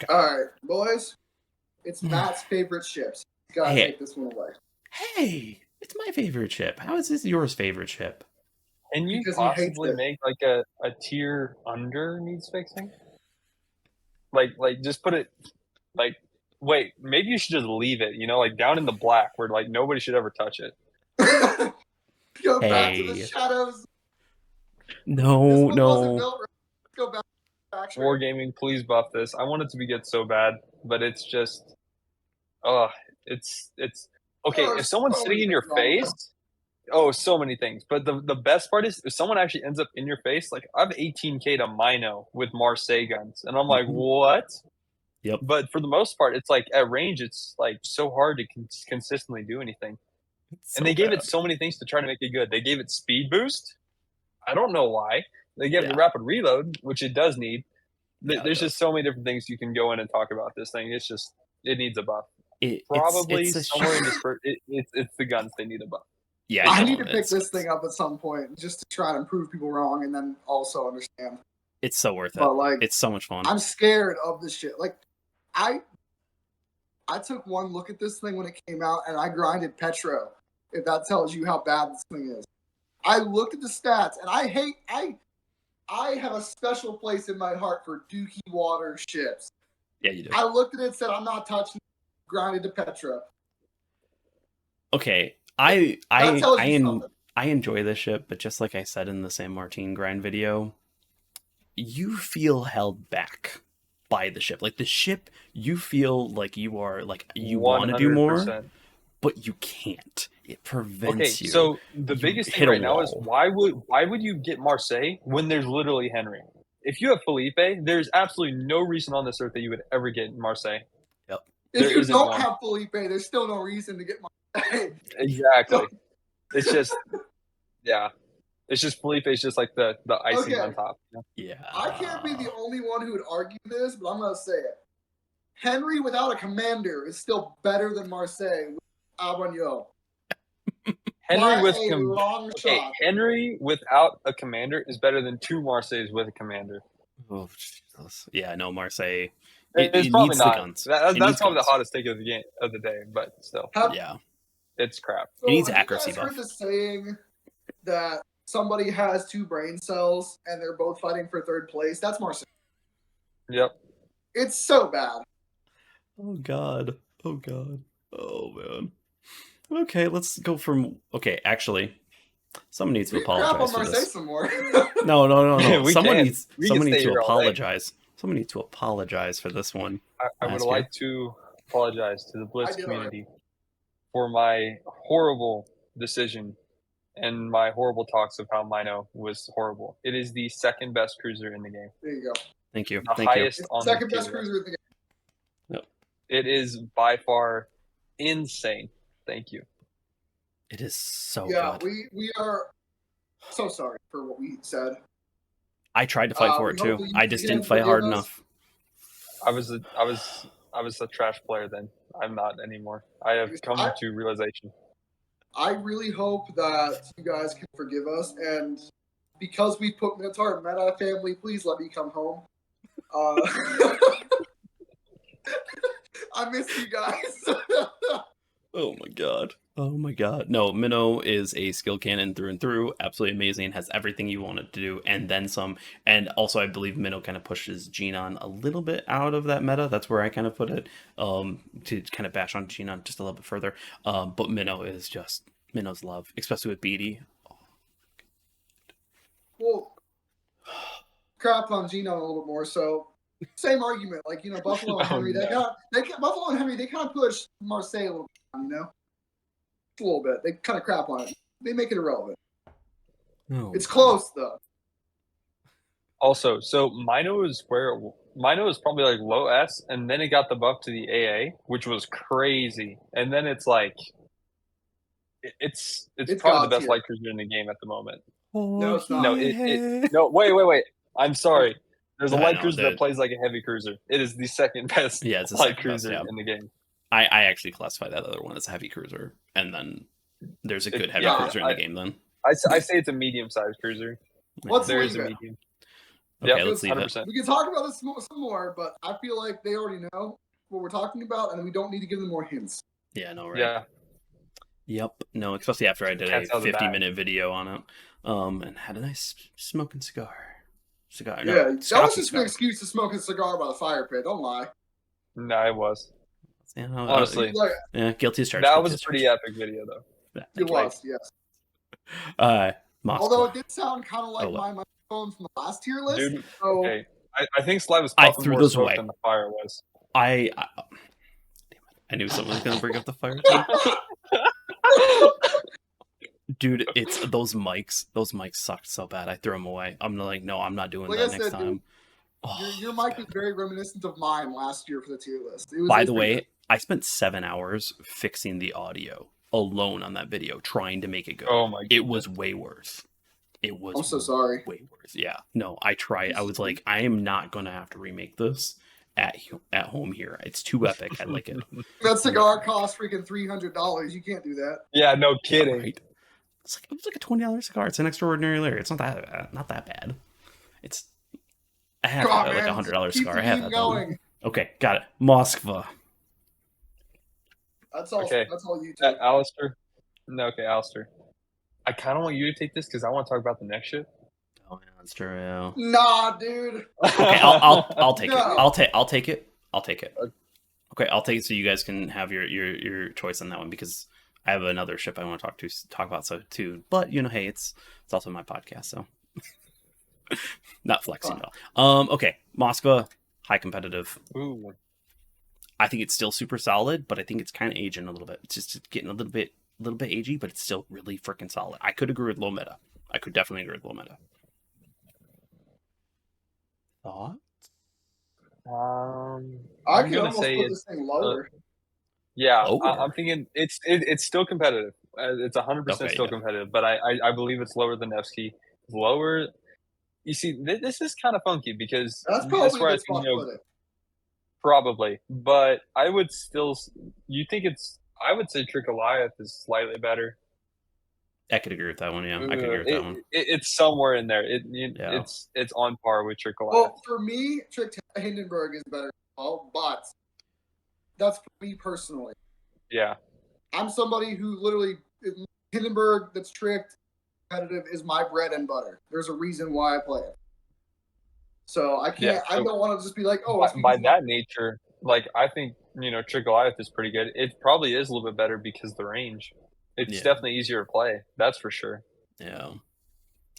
Okay. All right, boys. It's Matt's favorite ships. You gotta take this one away. Hey, it's my favorite ship. How is this yours favorite ship? Can you Because he hates possibly it. make like a tier under needs fixing? Like just put it like wait, maybe you should just leave it, you know, like down in the black where like nobody should ever touch it. Go back to the shadows. No, This one no. wasn't built right. Go back to factory. Wargaming, please buff this. I want it to be good so bad, but it's just it's okay, There are if someone's so sitting many in your things wrong with face, so many things. But the best part is if someone actually ends up in your face, like I have 18k to Mino with Marseille guns, and I'm like, what? Yep. But for the most part, it's like at range, it's like so hard to consistently do anything. And they gave it so many things to try to make it good. They gave it speed boost. I don't know why. They gave it rapid reload, which it does need. There's just so many different things you can go in and talk about this thing. It's just it needs a buff. Probably somewhere in this. It's the guns they need a buff. Yeah, I need to pick this thing up at some point just to try and prove people wrong, and then also understand. It's so worth it. But like, it's so much fun. I'm scared of this shit. Like, I took one look at this thing when it came out, and I grinded Petro. If that tells you how bad this thing is, I looked at the stats, and I have a special place in my heart for Dookie Water ships. Yeah, you do. I looked at it and said, I'm not touching it. Grinded to Petro. Okay, I enjoy this ship, but just like I said in the San Martin grind video, you feel held back by the ship. Like the ship, you feel like you are like you want to do more, but you can't. It prevents you. So the biggest thing right now is why would you get Marseille when there's literally Henry? If you have Felipe, there's absolutely no reason on this earth that you would ever get Marseille. Yep. If you don't have Felipe, there's still no reason to get Marseille. Exactly. It's just It's just Felipe's just like the icing on top. You know? Yeah. I can't be the only one who would argue this, but I'm gonna say it. Henry without a commander is still better than Marseille with Abagno. Henry without a commander is better than two Marseilles with a commander. Oh Jesus. Yeah, no, Marseille. It's probably not. That's probably the hottest take of the game of the day, but still. It's crap. So it needs accuracy buff. Heard the saying that somebody has two brain cells and they're both fighting for third place. That's Marseille. Yep. It's so bad. Oh God. Oh God. Oh man. Okay, let's go from. Okay, actually, someone needs to apologize for this. Some more. No. Someone needs to apologize. Someone needs to apologize for this one. I would like to apologize to the Blitz community for my horrible decision and my horrible talks of how Mino was horrible. It is the second best cruiser in the game. There you go. Thank you. The highest on the second best cruiser in the game. Yep. It is by far insane. Thank you. It is so good. Yeah, we are so sorry for what we said. I tried to fight for it too. I just didn't fight hard enough. I was a trash player then. I'm not anymore. I have come to realization. I really hope that you guys can forgive us, and because we put Minotaur in Meta family, please let me come home. I miss you guys. Oh my god. No, Minnow is a skill cannon through and through. Absolutely amazing. Has everything you want it to do and then some. And also I believe Minnow kind of pushes Genon a little bit out of that meta. That's where I kind of put it. To kind of bash on Genon just a little bit further. But Minnow is just Minnow's love, especially with Beatty. Well, crap on Genon a little bit more, so same argument. Like, Buffalo and Henry, Buffalo and Henry, they kind of push Marseille a little bit, a little bit. They kind of crap on it. They make it irrelevant. It's close though. Also, so Mino is probably like low S, and then it got the buff to the AA, which was crazy. And then it's like, it's probably the best light cruiser in the game at the moment. No, it's not. No, wait. I'm sorry. There's a light cruiser that plays like a heavy cruiser. It is the second best light cruiser in the game. I actually classify that other one as a heavy cruiser, and then there's a good heavy cruiser in the game. Then I say it's a medium-sized cruiser. What's there is a medium? Okay, Yep, let's leave it. 100%. We can talk about this some more, but I feel like they already know what we're talking about, and we don't need to give them more hints. Yeah, no, right. Yeah. Yep. No, especially after I did a Cat's out of the bag. 50-minute video on it. And had a nice smoking cigar. Yeah, No, that was Scotch just an excuse to smoke a cigar by the fire pit. Don't lie. No, it was. You know, Honestly. Guilty as charged. That guilty was a as pretty charged. epic video, though. Yeah, It was, yes. Moskva. Although it did sound kind of like Oh, my microphone from the last tier list. Dude, So okay. I think Sly was I puffing threw more those smoke away. than the fire was. Damn it. I knew someone was going to bring up the fire. Dude, it's those mics. Those mics sucked so bad. I threw them away. I'm like, no, I'm not doing Like that I next said, time. dude, your mic is very reminiscent of mine last year for the tier list. By the way, I spent 7 hours fixing the audio alone on that video, trying to make it go. Oh my god. It was way worse. It was. I'm so sorry. Way worse. Yeah. No, I tried. I was like, I am not gonna have to remake this at home here. It's too epic. I like it. That cigar costs freaking $300. You can't do that. Yeah, no kidding. Right? It was like a $20 cigar. It's an extraordinary layer. It's not that bad. It's I have like a $100 cigar. I have that going. Okay, got it. Moskva. That's all. Okay. That's all you take. Alister. No, okay, Alister. I kind of want you to take this because I want to talk about the next ship. Oh yeah, that's true. Yeah. Nah, dude. Okay, I'll take it. No. I'll take it. Okay, I'll take it so you guys can have your choice on that one because I have another ship I want to talk about so too. But hey, it's also my podcast, so not flexing at all. Okay, Moskva, high competitive. Ooh. I think it's still super solid, but I think it's kind of aging a little bit. It's just getting a little bit agey, but it's still really freaking solid. I could agree with low meta. I could definitely agree with low meta. Thought? I can almost put this thing lower. Yeah, Lower? I'm thinking it's still competitive. It's 100% still competitive, but I believe it's lower than Nevsky. Lower. You see, this is kind of funky because That's probably where a I good think, spot to put it. probably, but I would still. You think it's? I would say Trick Goliath is slightly better. I could agree with that one. Yeah, I could agree with that one. It's somewhere in there. It's on par with Trick Goliath. Well, for me, Trick Hindenburg is better. But that's for me personally. Yeah. I'm somebody who literally Hindenburg that's tricked competitive is my bread and butter. There's a reason why I play it. So I can't. I don't want to just be like, oh. By that nature, like I think Trick Goliath is pretty good. It probably is a little bit better because of the range. It's definitely easier to play. That's for sure. Yeah.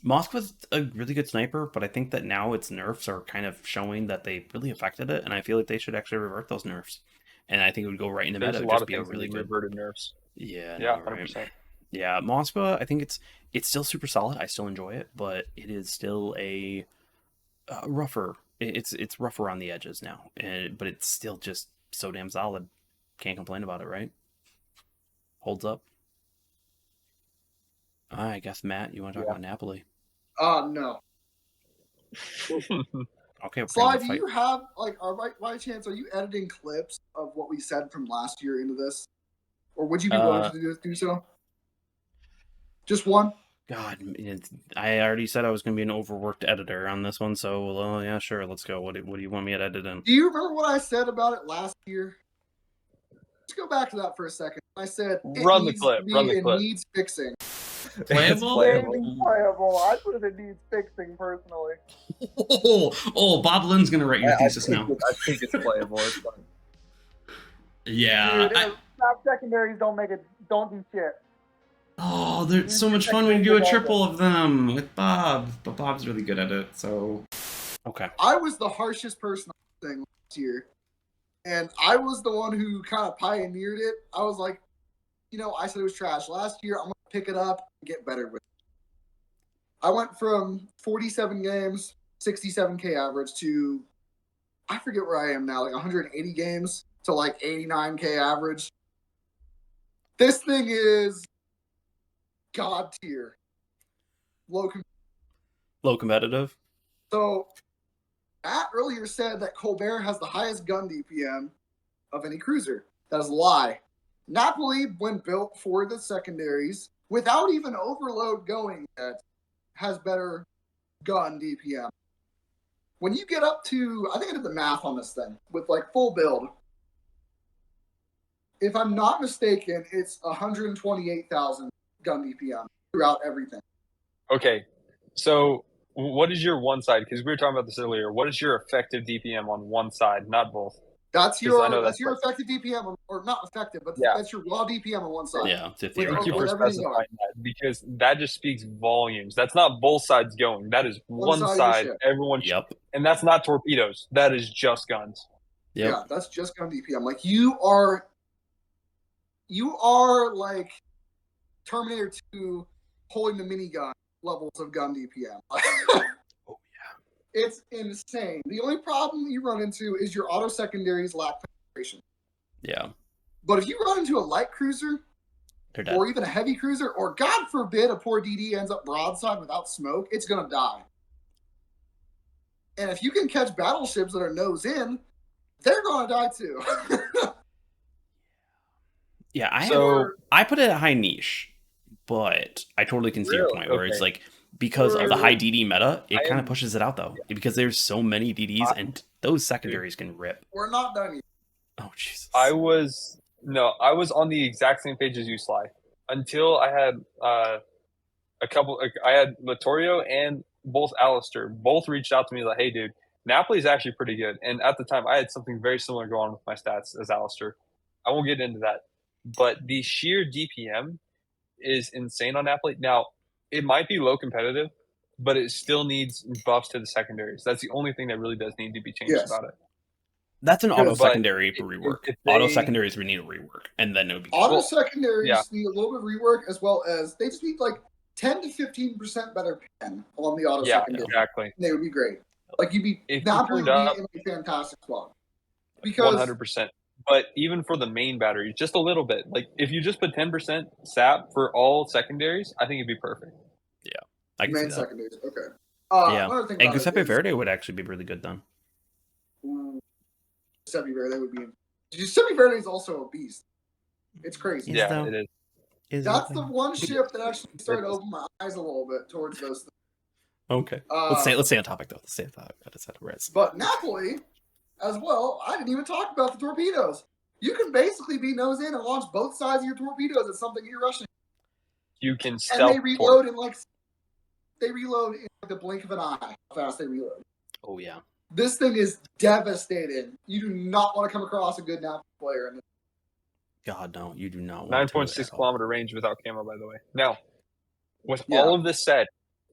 Moskva's a really good sniper, but I think that now its nerfs are kind of showing that they really affected it, and I feel like they should actually revert those nerfs. And I think it would go right in the meta. There's a lot of things being reverted nerfs. Yeah. Yeah, no, 100%. Right. Yeah, Moskva, I think it's still super solid. I still enjoy it, but it is still a rougher. It's rougher on the edges now, but it's still just so damn solid. Can't complain about it, right? Holds up. I guess Matt, you want to talk about Napoli? No. Okay. Sly, do you have by chance are you editing clips of what we said from last year into this, or would you be willing to do so? Just one. God, I already said I was going to be an overworked editor on this one, so yeah, sure, let's go. What do you want me to edit in? Do you remember what I said about it last year? Let's go back to that for a second. I said run the clip. It needs fixing. Playable? Playable. I put it needs fixing personally. Oh, Bob Lynn's going to write your thesis now. I think it's playable. It's fun. Yeah. Top secondaries don't do shit. Oh, there's so much fun when you do a triple of them with Bob. But Bob's really good at it, so. Okay. I was the harshest person on the thing last year. And I was the one who kind of pioneered it. I was like, I said it was trash. Last year, I'm going to pick it up and get better with it. I went from 47 games, 67K average to, I forget where I am now, like 180 games to like 89K average. This thing is God tier. Low competitive. So, Matt earlier said that Colbert has the highest gun DPM of any cruiser. That is a lie. Napoli, when built for the secondaries, without even overload going yet, has better gun DPM. when you get up to, I think I did the math on this thing with like full build. If I'm not mistaken, it's 128,000 gun DPM throughout everything. Okay, so what is your one side? Because we were talking about this earlier. What is your effective DPM on one side, not both? That's 'Cause I your know that's that's your like- effective DPM, or not effective, but Yeah. that's your raw DPM on one side. Yeah, to With- Thank you theoretical. for with everything specifying that, because that just speaks volumes. That's not both sides going. That is one side of the side. ship. Everyone, Yep. and that's not torpedoes. That is just guns. Yep. Yeah, that's just gun DPM. Like you are like Terminator 2 holding the minigun levels of gun DPM. Oh yeah. It's insane. The only problem you run into is your auto secondaries lack penetration. Yeah. But if you run into a light cruiser, They're dead. or even a heavy cruiser, or God forbid a poor DD ends up broadside without smoke, it's gonna die. And if you can catch battleships that are nose in, they're gonna die too. Yeah, So- I put it at high niche, but I totally can see your Really? point where it's Okay. like, because of the high DD meta, it I kind am- of pushes it out though, because there's so many DDs and those secondaries can rip. We're not done yet. Oh Jesus. I was on the exact same page as you, Sly, until I had a couple. I had Latorio and both Alister both reached out to me like, "Hey, dude, Napoli's actually pretty good." And at the time, I had something very similar going on with my stats as Alister. I won't get into that, but the sheer DPM is insane on Napoli. Now, it might be low competitive, but it still needs buffs to the secondaries. That's the only thing that really does need to be changed Yes. about it. That's an auto But secondary if rework. they- Auto secondaries we need a rework, and then it would be Auto Well, secondaries yeah. need a little bit of rework, as well as they just need like 10 to 15% better pen on the auto Yeah, secondary. exactly. They would be great. Like you'd be If you Napoli would turned be up- in a fantastic spot. Because 100%. But even for the main battery, just a little bit. Like if you just put 10% sap for all secondaries, I think it'd be perfect. I can see main that. secondaries, okay. Yeah. Another thing And about it Giuseppe is- Verde would actually be really good then. Giuseppe Verde would be. Giuseppe Verde is also a beast. It's crazy. Is Yeah, though? it is. That's the one ship that actually started to open my eyes a little bit towards those things. Okay. Uh, Let's stay on topic though. Let's stay on topic. That's where it's. But Napoli, as well, I didn't even talk about the torpedoes. You can basically be nose in and launch both sides of your torpedoes at something you're rushing. You can And stealth they reload in like the blink of an eye. How fast they reload. Oh yeah. This thing is devastating. You do not want to come across a good Napoli player. And God no, you do not want 9.6 to. kilometer range without camo, by the way. Now, with Yeah. all of this said,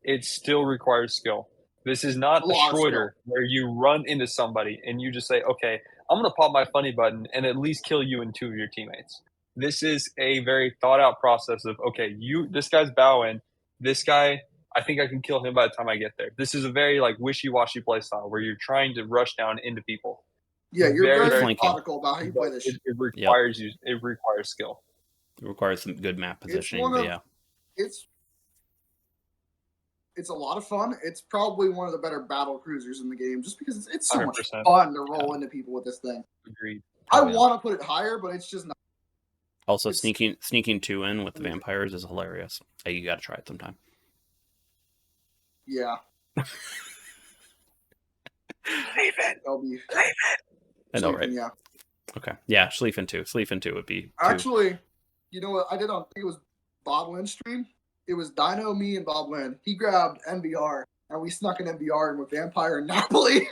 it still requires skill. This is not A a lot of Schroeder where you run into somebody and you just say, okay, I'm going to pop my funny button and at least kill you and two of your teammates. This is a very thought out process of, okay, this guy's bowing. This guy, I think I can kill him by the time I get there. This is a very like wishy-washy play style where you're trying to rush down into people. yeah, you're Very, very, very flanking. methodical about how you play this. It requires it requires skill. It requires some good map positioning. one But of- yeah. It's a lot of fun. It's probably one of the better battle cruisers in the game, just because it's so much 100%. fun to roll into people with this thing. Agreed. I Oh, yeah. want to put it higher, but it's just not. Also, It's- sneaking two in with the vampires is hilarious. Hey, you got to try it sometime. Yeah, Leave it. that'll be. I know, right? Yeah. Okay. Yeah, Schlieffen 2. Schlieffen 2 would be. Two. Actually, you know what I did on? I think it was Bob Lynn's stream. It was Dino, me, and Bob Lynn. He grabbed NBR, and we snuck an NBR in with Vampire and Napoli.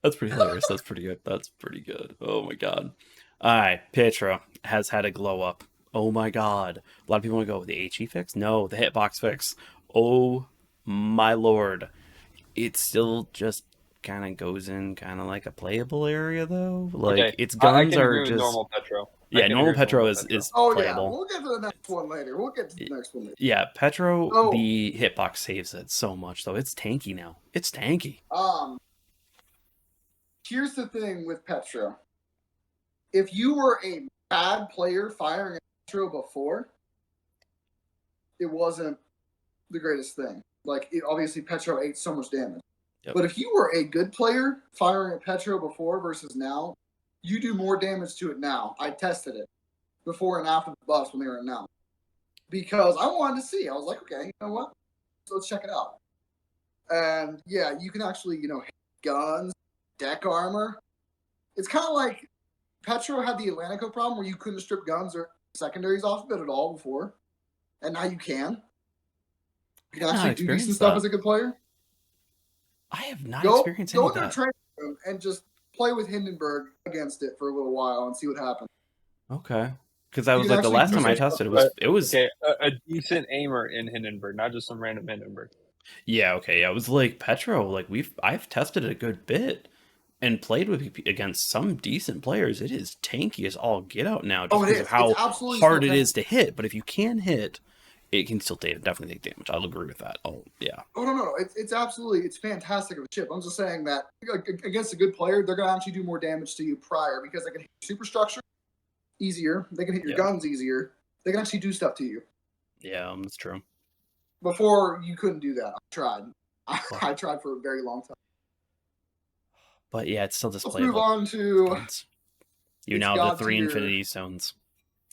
That's pretty hilarious. That's pretty good. That's pretty good. Oh my god. All right, Petro has had a glow up. Oh my god. A lot of people want to go, the HE fix? No, the hitbox fix. Oh my lord. It still just kind of goes in kind of like a playable area though. Like Okay, its I guns can are agree with just normal Petro. yeah, normal Petro is Oh playable. yeah, we'll get to the next one later. We'll get to the next one later. Yeah, Petro, Oh. the hitbox saves it so much though. It's tanky now. It's tanky. Here's the thing with Petro. If you were a bad player firing at Petro before, it wasn't the greatest thing. Like, obviously, Petro ate so much damage. Yep. But if you were a good player firing at Petro before versus now, you do more damage to it now. I tested it before and after the buffs when they were in now. Because I wanted to see. I was like, okay, you know what? So let's check it out. And yeah, you can actually, guns, deck armor. It's kind of like Petro had the Atlantico problem where you couldn't strip guns or secondaries off of it at all before, and now you can. You can actually do decent stuff as a good player. I have not experienced any of that. Go into a training room and just play with Hindenburg against it for a little while and see what happens. Okay. Because I was like, the last time I tested, it was okay, a decent aimer in Hindenburg, not just some random Hindenburg. Yeah, okay. Yeah, it was like Petro. Like I've tested it a good bit and played against some decent players. It is tanky as all get out now, just because of how hard it is to hit. But if you can hit, it can still definitely take damage. I'll agree with that. Oh yeah. Oh no, it's fantastic of a chip. I'm just saying that against a good player, they're gonna actually do more damage to you prior because they can hit your superstructure easier. They can hit your guns easier. They can actually do stuff to you. Yeah, that's true. Before, you couldn't do that. I tried. I tried for a very long time. But yeah, it's still displayable. Let's move on to... You now have the 3 Infinity Stones.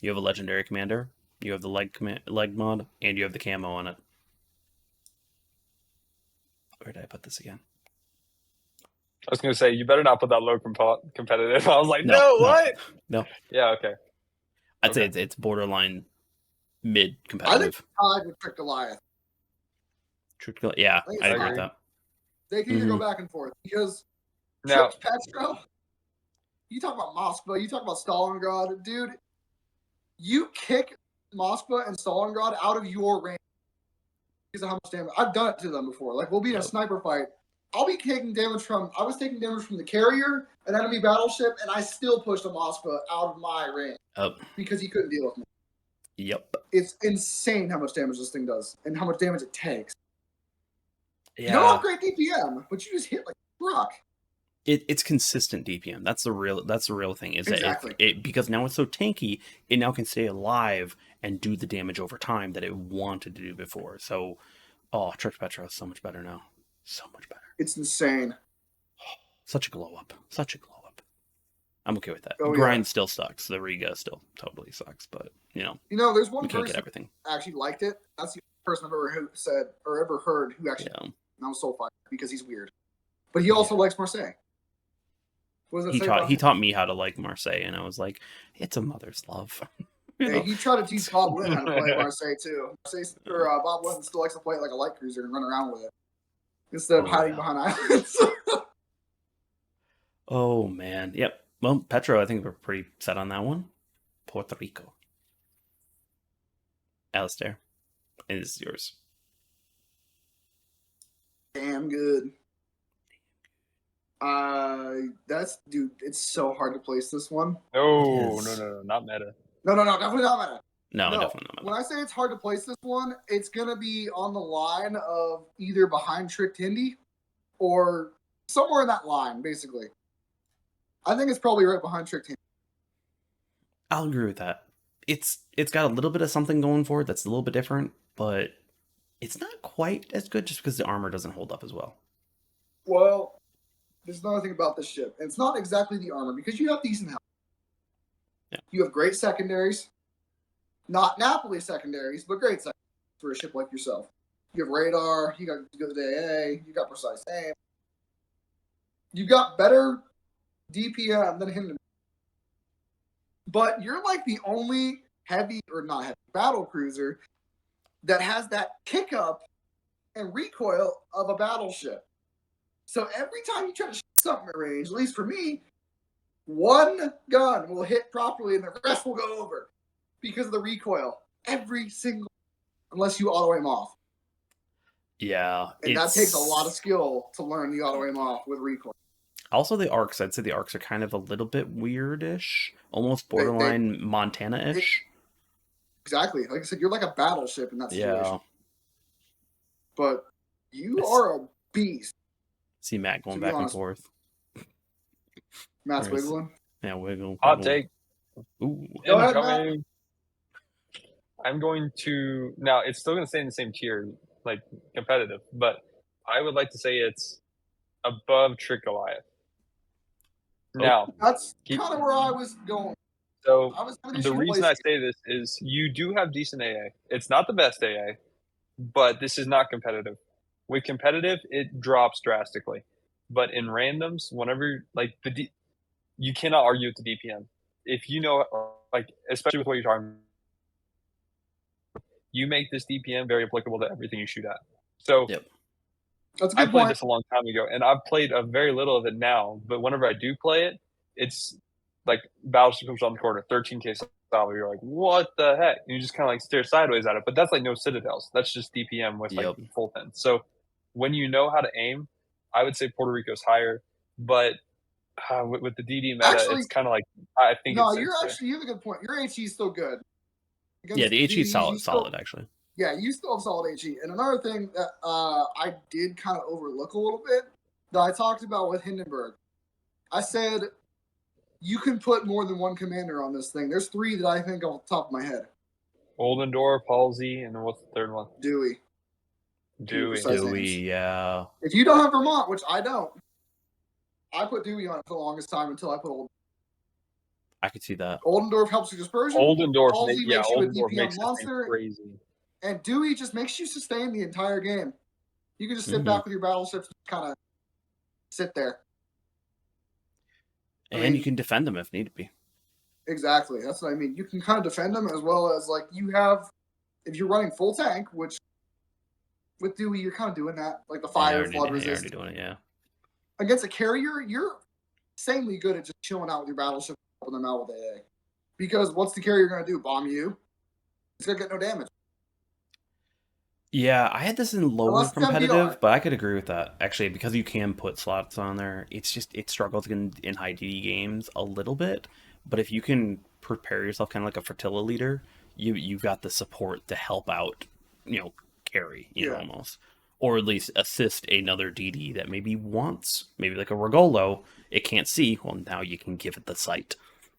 You have a Legendary Commander, you have the leg mod, and you have the camo on it. Where did I put this again? I was going to say, you better not put that low competitive. I was like, no, what? No. Yeah, okay. I'd say it's borderline mid competitive. I think tied with Tricked Goliath. Yeah, I agree with that. They can either go back and forth because Tricked Petro, you talk about Moskva, you talk about Stalingrad, dude. You kick Moskva and Stalingrad out of your range because of how much damage. I've done it to them before. Like, we'll be in a sniper fight. I was taking damage from the carrier, an enemy battleship, and I still pushed a Moskva out of my range because he couldn't deal with me. Yep. It's insane how much damage this thing does and how much damage it takes. Yeah. You don't have great DPM, but you just hit like a truck. It's consistent DPM. That's the real thing. Is exactly. That because now it's so tanky, it now can stay alive and do the damage over time that it wanted to do before. So, Tricked Petro is so much better now. So much better. It's insane. Such a glow up. Such a glow up. I'm okay with that. Grind still sucks. The Riga still totally sucks. But there's one person get everything. Actually liked it. That's the person I've ever heard who actually. Yeah. I'm so fired because he's weird, but he also likes Marseille. He taught me how to like Marseille, and I was like, it's a mother's love. He tried to teach Bob Lynn how to play Marseille too. Bob Lynn still likes to play it like a light cruiser and run around with it instead of hiding behind islands. Oh man, yep. Well, Petro, I think we're pretty set on that one. Puerto Rico. Alister, it is yours. Damn good. Dude, it's so hard to place this one. No, not meta. No, definitely not meta. No, definitely not meta. When I say it's hard to place this one, it's gonna be on the line of either behind Tricked Hindi or somewhere in that line, basically. I think it's probably right behind Tricked Hindi. I'll agree with that. It's got a little bit of something going for it that's a little bit different, but it's not quite as good just because the armor doesn't hold up as well. Well, there's another thing about this ship. It's not exactly the armor because you have decent health. Yeah. You have great secondaries. Not Napoli secondaries, but great secondaries for a ship like yourself. You have radar, you got good AA, you got precise aim. You got better DPM than Hindenburg. But you're like the only battle cruiser that has that kick up and recoil of a battleship. So every time you try to shoot something at range, at least for me, one gun will hit properly and the rest will go over because of the recoil. Every single, unless you auto aim off. Yeah. And that takes a lot of skill to learn the auto aim off with recoil. Also, the arcs, I'd say the arcs are kind of a little bit weirdish, almost borderline Montana-ish. Exactly. Like I said, you're like a battleship in that situation. Yeah. But you are a beast. See Matt going back and forth. Matt's wiggling. Yeah, wiggle. Hot take. Ooh. Go ahead, Matt. I'm going to... Now, it's still going to stay in the same tier, like competitive, but I would like to say it's above Tricked Goliath. Now, that's kind of where I was going. So the reason I say this is you do have decent AA. It's not the best AA, but this is not competitive. With competitive, it drops drastically. But in randoms, whenever like you cannot argue with the DPM. If you know, like especially with what you're talking, you make this DPM very applicable to everything you shoot at. So Yep. That's a I good played point. this a long time ago, and I've played a very little of it now. But whenever I do play it, it's like Battleship comes on the corner, 13K style. You're like, what the heck? And you just kind of like stare sideways at it. But that's like no citadels. That's just DPM with like Yep. full 10. So when you know how to aim, I would say Puerto Rico's higher. But with the DD meta, Actually, it's kind of like I think no, it's you have a good point. Your HE is still good. Yeah, the HE is DDs, solid actually. Yeah, you still have solid HE. And another thing that I did kind of overlook a little bit that I talked about with Hindenburg, I said you can put more than one commander on this thing. There's 3 that I think off the top of my head. Oldendor, Palsy, and then what's the third one? Dewey. Dewey, yeah. If you don't have Vermont, which I don't, I put Dewey on it for the longest time until I put Oldendorf. I could see that. Oldendorf helps you dispersion. Oldendorf, Palsy makes you a Oldendorf DPM makes monster. crazy. And Dewey just makes you sustain the entire game. You can just sit back with your battleships and kind of sit there. And you can defend them if need be. Exactly. That's what I mean. You can kind of defend them as well as, like, you have, if you're running full tank, which with Dewey, you're kind of doing that. Like the fire, flood resist. You're already doing it, yeah. Against a carrier, you're insanely good at just chilling out with your battleship, helping them out with AA. Because what's the carrier going to do? Bomb you? It's going to get no damage. Yeah, I had this in lower Unless it's competitive, MDR. but I could agree with that. Actually, because you can put slots on there, it's just, it struggles in high DD games a little bit. But if you can prepare yourself kind of like a Fertilla leader, you've got the support to help out, carry, almost. Or at least assist another DD that maybe wants, maybe like a Regolo, it can't see. Well, now you can give it the sight.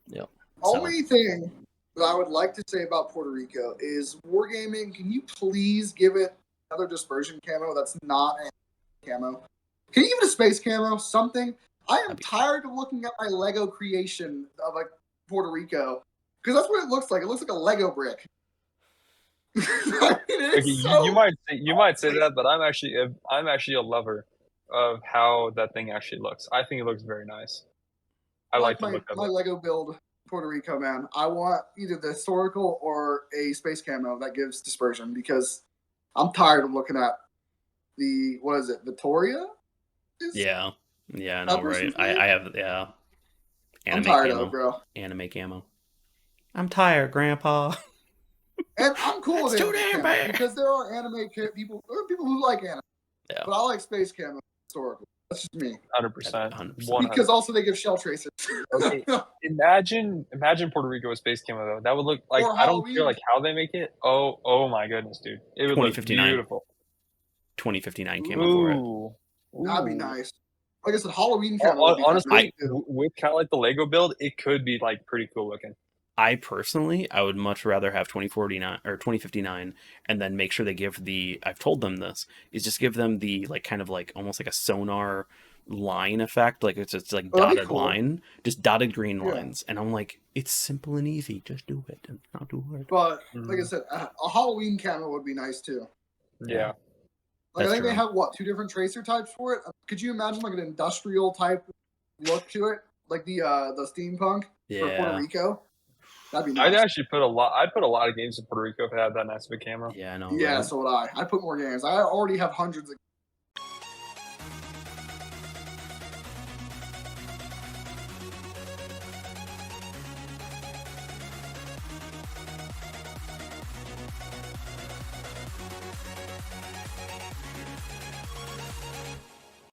Yep. Only thing that I would like to say about Puerto Rico is Wargaming, can you please give it another dispersion camo that's not a camo? Can you give it a space camo? Something? I am tired of looking at my Lego creation of like Puerto Rico because that's what it looks like. It looks like a Lego brick. You might say that, but I'm actually a lover of how that thing actually looks. I think it looks very nice. I like the look of my it. Lego build Puerto Rico, man. I want either the historical or a space camo that gives dispersion because I'm tired of looking at the Vittoria? Yeah, no, right. I have Anime I'm tired camo. of it, bro. Anime camo. I'm tired, Grandpa. And I'm cool with It's too anime damn camo bad. because there are anime people. There are people who like anime, Yeah. but I like space camo historical. That's just me. 100%. 100%. Because also they give shell tracers. Okay. Imagine Puerto Rico with space camo though. That would look like, I don't care like how they make it. Oh my goodness, dude. It would look 2059. beautiful. 2059 camo for it. That'd be nice. Like I said, Halloween camo. Honestly, with kind of like the Lego build, it could be like pretty cool looking. I would much rather have 2049 or 2059 and then make sure they give I've told them this, is just give them the like kind of like almost like a sonar line effect. Like it's like dotted line, just dotted green lines. And I'm like, it's simple and easy. Just do it. It's not too hard. But like I said, a Halloween camo would be nice too. Yeah. Like I think they have 2 different tracer types for it. Could you imagine like an industrial type look to it, like the steampunk for Puerto Rico? That'd be nice. I'd actually put a lot of games in Puerto Rico if it had that nice of a camo. Yeah, I know. Yeah, right? so would I. I'd put more games. I already have hundreds of